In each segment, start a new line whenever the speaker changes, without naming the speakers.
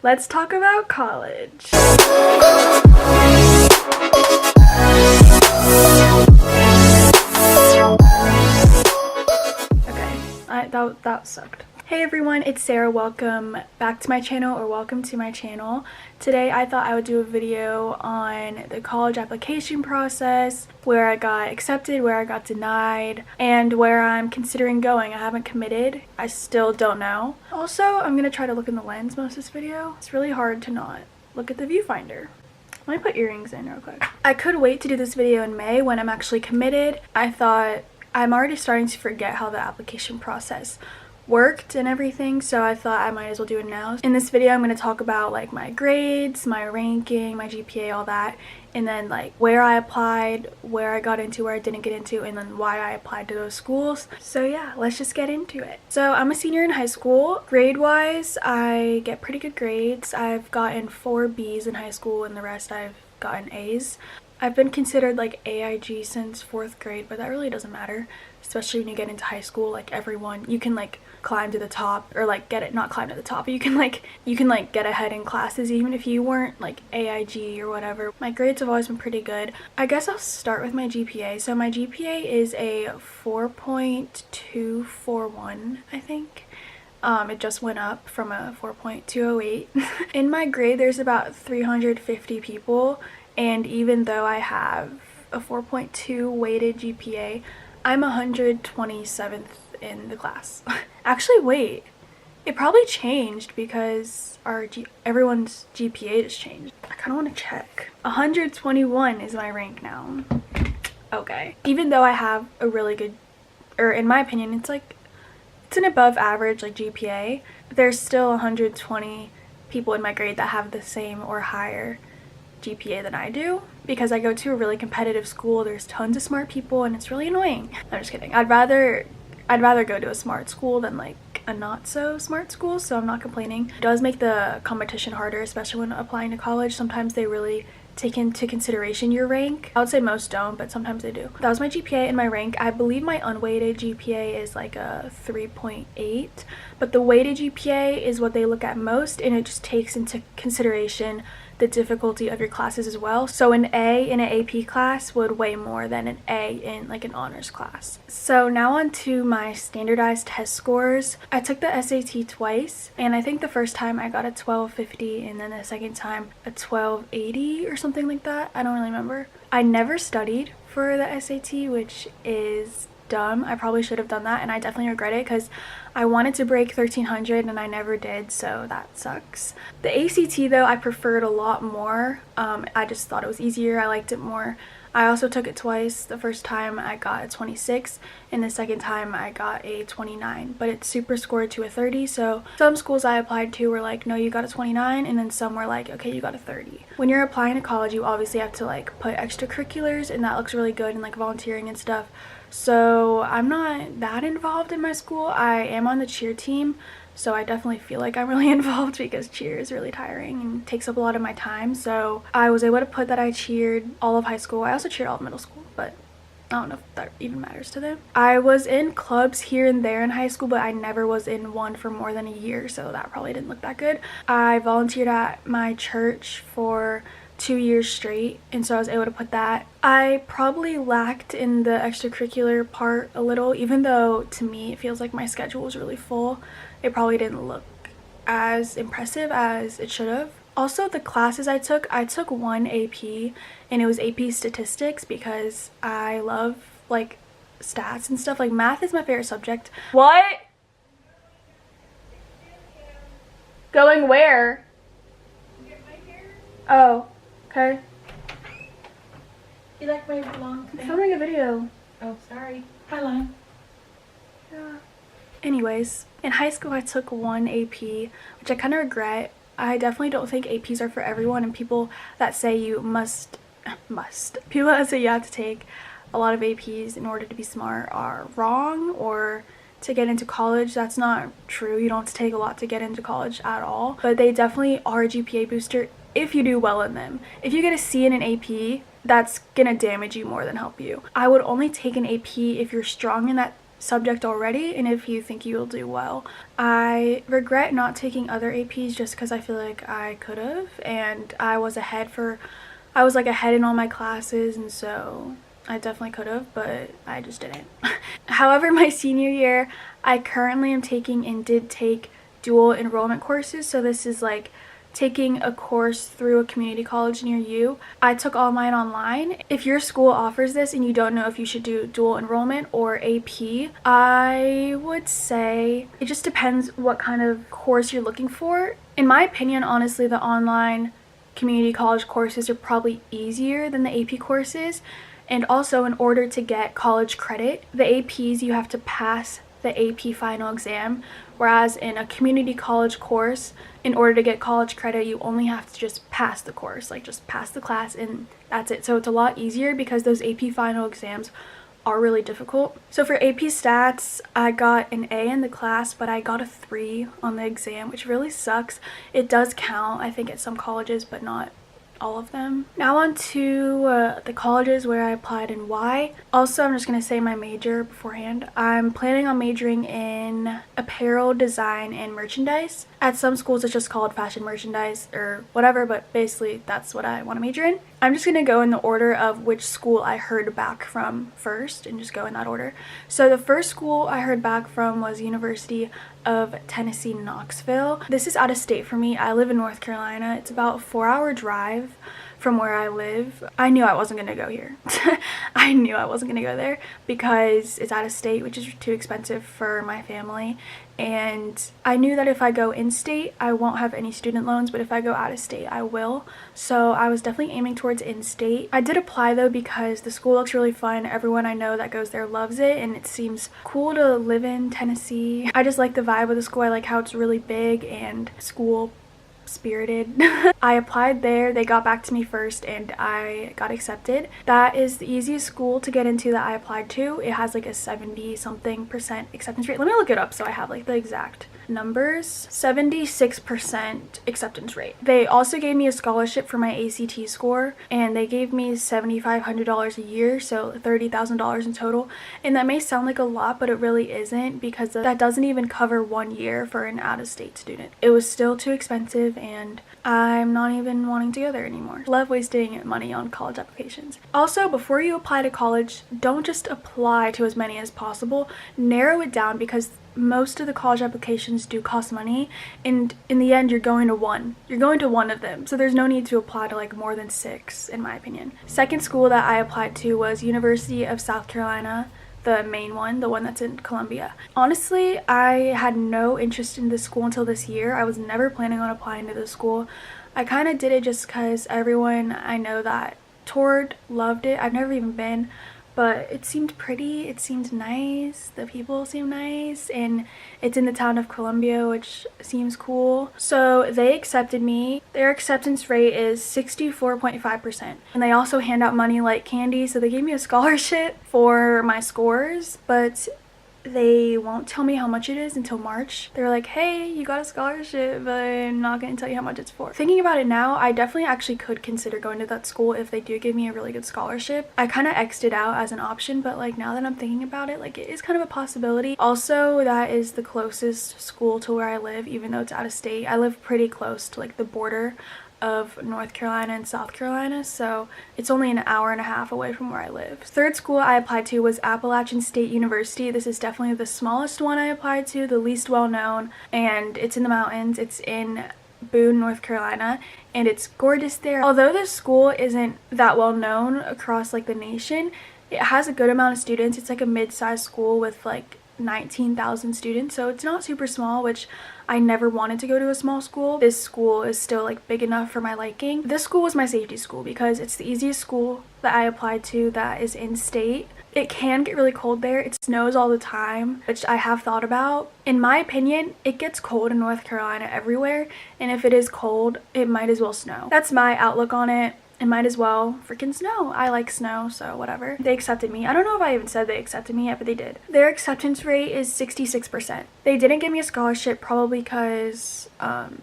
Let's talk about college. Okay, that sucked. Hey everyone, it's Sarah. Welcome back to my channel, or welcome to my channel. Today I thought I would do a video on the college application process, where I got accepted, where I got denied, and where I'm considering going. I haven't committed. I still don't know. Also, I'm gonna try to look in the lens most of this video. It's really hard to not look at the viewfinder. Let me put earrings in real quick. I could wait to do this video in May when I'm actually committed. I thought I'm already starting to forget how the application process worked and everything, so I thought I might as well do it now. In this video I'm going to talk about like my grades, my ranking, my GPA, all that, and then like where I applied, where I got into, where I didn't get into, and then why I applied to those schools. So yeah, let's just get into it. So I'm a senior in high school. Grade wise, I get pretty good grades. I've gotten 4 B's in high school and the rest I've gotten A's. I've been considered like AIG since 4th grade, but that really doesn't matter, especially when you get into high school. Like everyone, you can like climb to the top, or like not climb to the top, but you can get ahead in classes even if you weren't like AIG or whatever. My grades have always been pretty good. I guess I'll start with my GPA. So my GPA is a 4.241, I think. It just went up from a 4.208. In my grade there's about 350 people, and even though I have a 4.2 weighted GPA, I'm 127th in the class. Actually, wait, it probably changed because everyone's GPA just changed. I kind of want to check. 121 is my rank now. Okay. Even though I have a really good, or in my opinion, it's an above average like GPA, there's still 120 people in my grade that have the same or higher GPA than I do, because I go to a really competitive school. There's tons of smart people and it's really annoying. I'm just kidding. I'd rather go to a smart school than like a not so smart school, so I'm not complaining. It does make the competition harder, especially when applying to college. Sometimes they really take into consideration your rank. I would say most don't, but sometimes they do. That was my GPA and my rank. I believe my unweighted GPA is like a 3.8, but the weighted GPA is what they look at most, and it just takes into consideration the difficulty of your classes as well. So an A in an AP class would weigh more than an A in like an honors class. So now on to my standardized test scores. I took the SAT twice, and I think the first time I got a 1250 and then the second time a 1280 or something like that. I don't really remember. I never studied for the SAT, which is dumb. I probably should have done that, and I definitely regret it because I wanted to break 1300 and I never did, so that sucks. The ACT though, I preferred a lot more. I just thought it was easier. I liked it more. I also took it twice. The first time I got a 26 and the second time I got a 29, but it super scored to a 30. So some schools I applied to were like, no, you got a 29, and then some were like, okay, you got a 30. When you're applying to college, you obviously have to like put extracurriculars, and that looks really good, and like volunteering and stuff. So I'm not that involved in my school. I am on the cheer team, so I definitely feel like I'm really involved because cheer is really tiring and takes up a lot of my time. So I was able to put that I cheered all of high school. I also cheered all of middle school, but I don't know if that even matters to them. I was in clubs here and there in high school, but I never was in one for more than a year, so that probably didn't look that good. I volunteered at my church for 2 years straight, and so I was able to put that. I probably lacked in the extracurricular part a little, even though to me it feels like my schedule was really full. It probably didn't look as impressive as it should have. Also, the classes I took one AP, and it was AP statistics because I love like stats and stuff. Like math is my favorite subject. What? Going where? Oh. Okay.
You like my long thing?
I'm filming a video.
Oh, sorry. Hi, Lon.
Yeah. Anyways, in high school I took one AP, which I kind of regret. I definitely don't think APs are for everyone, and people that say you people that say you have to take a lot of APs in order to be smart are wrong, or to get into college. That's not true. You don't have to take a lot to get into college at all, but they definitely are a GPA booster if you do well in them. If you get a C in an AP, that's gonna damage you more than help you. I would only take an AP if you're strong in that subject already and if you think you will do well. I regret not taking other APs just because I feel like I could have, and I was ahead in all my classes, and so I definitely could have, but I just didn't. However, my senior year, I currently am taking and did take dual enrollment courses. So this is like taking a course through a community college near you. I took all mine online. If your school offers this and you don't know if you should do dual enrollment or AP, I would say it just depends what kind of course you're looking for. In my opinion, honestly, the online community college courses are probably easier than the AP courses. And also, in order to get college credit, the APs, you have to pass the AP final exam, whereas in a community college course, in order to get college credit, you only have to just pass the course, like just pass the class, and that's it. So it's a lot easier because those AP final exams are really difficult. So for AP stats, I got an A in the class, but I got a 3 on the exam, which really sucks. It does count, I think, at some colleges, but not all of them. Now on to the colleges where I applied and why. Also, I'm just going to say my major beforehand. I'm planning on majoring in apparel design and merchandise. At some schools it's just called fashion merchandise or whatever, but basically that's what I want to major in. I'm just going to go in the order of which school I heard back from first and just go in that order. So the first school I heard back from was University of Tennessee, Knoxville. This is out of state for me. I live in North Carolina. It's about a 4-hour drive from where I live. I knew I wasn't gonna go here. I knew I wasn't gonna go there because it's out of state, which is too expensive for my family. And I knew that if I go in-state, I won't have any student loans, but if I go out of state, I will. So I was definitely aiming towards in-state. I did apply though because the school looks really fun. Everyone I know that goes there loves it, and it seems cool to live in Tennessee. I just like the vibe of the school. I like how it's really big and school spirited. I applied there, they got back to me first, and I got accepted. That is the easiest school to get into that I applied to. It has like a 70-something% acceptance rate. Let me look it up so I have like the exact numbers. 76% acceptance rate. They also gave me a scholarship for my ACT score, and they gave me $7,500 a year, so $30,000 in total. And that may sound like a lot, but it really isn't, because that doesn't even cover 1 year for an out-of-state student. It was still too expensive, and I'm not even wanting to go there anymore. Love wasting money on college applications. Also, before you apply to college, don't just apply to as many as possible. Narrow it down, because most of the college applications do cost money, and in the end you're going to one of them, so there's no need to apply to like more than 6 in my opinion. Second school that I applied to was University of South Carolina, the main one, the one that's in Columbia. Honestly, I had no interest in this school until this year. I was never planning on applying to this school. I kind of did it just because everyone I know that toured loved it. I've never even been, but it seemed pretty, it seemed nice, the people seemed nice, and it's in the town of Columbia, which seems cool. So they accepted me. Their acceptance rate is 64.5%. And they also hand out money like candy, so they gave me a scholarship for my scores, but they won't tell me how much it is until March. They're like, hey, you got a scholarship, but I'm not going to tell you how much it's for. Thinking about it now, I definitely actually could consider going to that school if they do give me a really good scholarship. I kind of X'd it out as an option, but like now that I'm thinking about it, like it is kind of a possibility. Also, that is the closest school to where I live, even though it's out of state. I live pretty close to like the border of North Carolina and South Carolina, so it's only an hour and a half away from where I live. Third school I applied to was Appalachian State University. This is definitely the smallest one I applied to, the least well known, and it's in the mountains. It's in Boone, North Carolina, and it's gorgeous there. Although this school isn't that well known across like the nation, it has a good amount of students. It's like a mid-sized school with like 19,000 students, so it's not super small, which I never wanted to go to a small school. This school is still like big enough for my liking. This school was my safety school because it's the easiest school that I applied to that is in state. It can get really cold there. It snows all the time, which I have thought about. In my opinion, it gets cold in North Carolina everywhere, and if it is cold, it might as well snow. That's my outlook on it. It might as well freaking snow. I like snow, so whatever. They accepted me. I don't know if I even said they accepted me yet, but they did. Their acceptance rate is 66%. They didn't give me a scholarship probably because I'm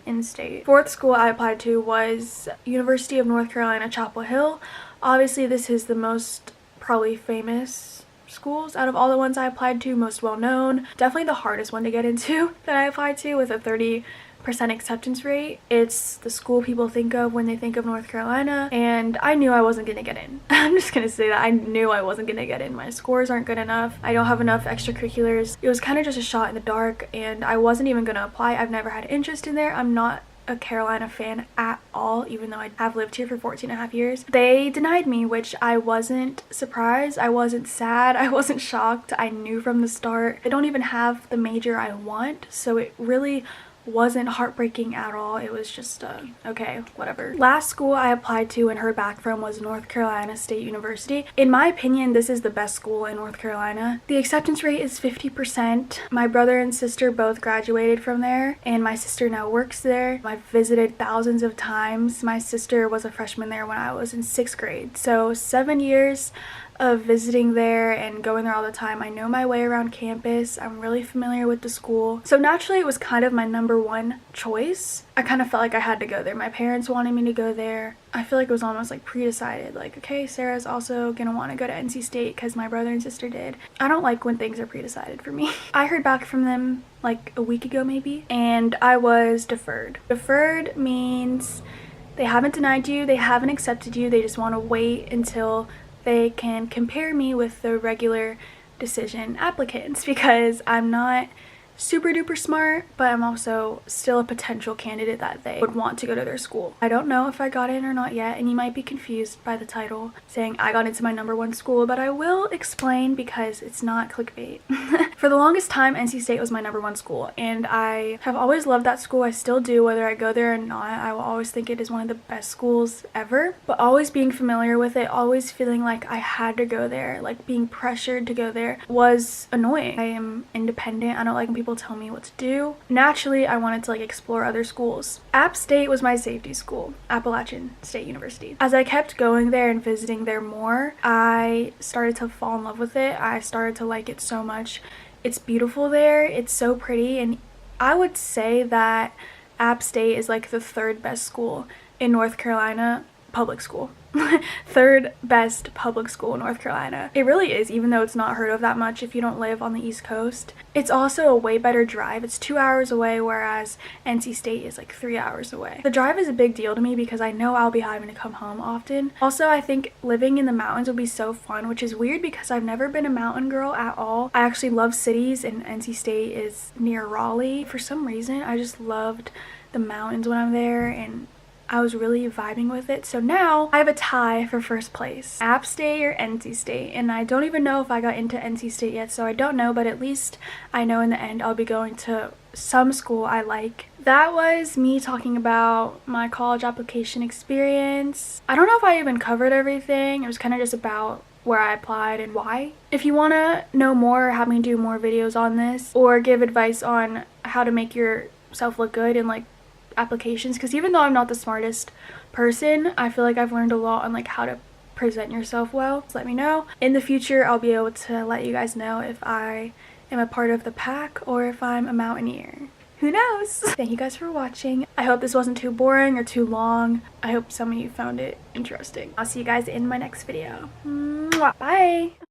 in-state. Fourth school I applied to was University of North Carolina, Chapel Hill. Obviously, this is the most probably famous schools out of all the ones I applied to, most well known. Definitely the hardest one to get into that I applied to with a 30% acceptance rate. It's the school people think of when they think of North Carolina, and I knew I wasn't gonna get in. I'm just gonna say that I knew I wasn't gonna get in. My scores aren't good enough. I don't have enough extracurriculars. It was kind of just a shot in the dark, and I wasn't even gonna apply. I've never had interest in there. I'm not a Carolina fan at all, even though I have lived here for 14.5 years. They denied me, which I wasn't surprised. I wasn't sad. I wasn't shocked. I knew from the start. I don't even have the major I want, so it really wasn't heartbreaking at all. It was just okay, whatever. Last school I applied to and heard back from was North Carolina State University. In my opinion, this is the best school in North Carolina. The acceptance rate is 50%. My brother and sister both graduated from there, and my sister now works there. I've visited thousands of times. My sister was a freshman there when I was in 6th grade, so 7 years of visiting there and going there all the time. I know my way around campus. I'm really familiar with the school. So naturally it was kind of my number one choice. I kind of felt like I had to go there. My parents wanted me to go there. I feel like it was almost like pre-decided, like, okay, Sarah's also gonna want to go to NC State because my brother and sister did. I don't like when things are pre-decided for me. I heard back from them like a week ago maybe, and I was deferred. Deferred means they haven't denied you, they haven't accepted you, they just want to wait until they can compare me with the regular decision applicants, because I'm not super duper smart, but I'm also still a potential candidate that they would want to go to their school. I don't know if I got in or not yet, and you might be confused by the title saying I got into my number one school, but I will explain because it's not clickbait. For the longest time, NC State was my number one school, and I have always loved that school. I still do, whether I go there or not. I will always think it is one of the best schools ever, but always being familiar with it, always feeling like I had to go there, like being pressured to go there, was annoying. I am independent. I don't like when people tell me what to do. Naturally, I wanted to like explore other schools. App State was my safety school, Appalachian State University. As I kept going there and visiting there more, I started to fall in love with it. I started to like it so much. It's beautiful there. It's so pretty, and I would say that App State is like the 3rd best school in North Carolina, public school. 3rd best public school in North Carolina. It really is, even though it's not heard of that much if you don't live on the East Coast. It's also a way better drive. It's 2 hours away, whereas NC State is like 3 hours away. The drive is a big deal to me because I know I'll be having to come home often. Also, I think living in the mountains will be so fun, which is weird because I've never been a mountain girl at all. I actually love cities, and NC State is near Raleigh. For some reason, I just loved the mountains when I'm there, and I was really vibing with it. So now I have a tie for first place. App State or NC State. And I don't even know if I got into NC State yet, so I don't know, but at least I know in the end I'll be going to some school I like. That was me talking about my college application experience. I don't know if I even covered everything. It was kind of just about where I applied and why. If you want to know more or have me do more videos on this, or give advice on how to make yourself look good in like applications, because even though I'm not the smartest person, I feel like I've learned a lot on like how to present yourself well. So let me know. In the future, I'll be able to let you guys know if I am a part of the pack or if I'm a mountaineer. Who knows? Thank you guys for watching. I hope this wasn't too boring or too long. I hope some of you found it interesting. I'll see you guys in my next video. Mwah. Bye!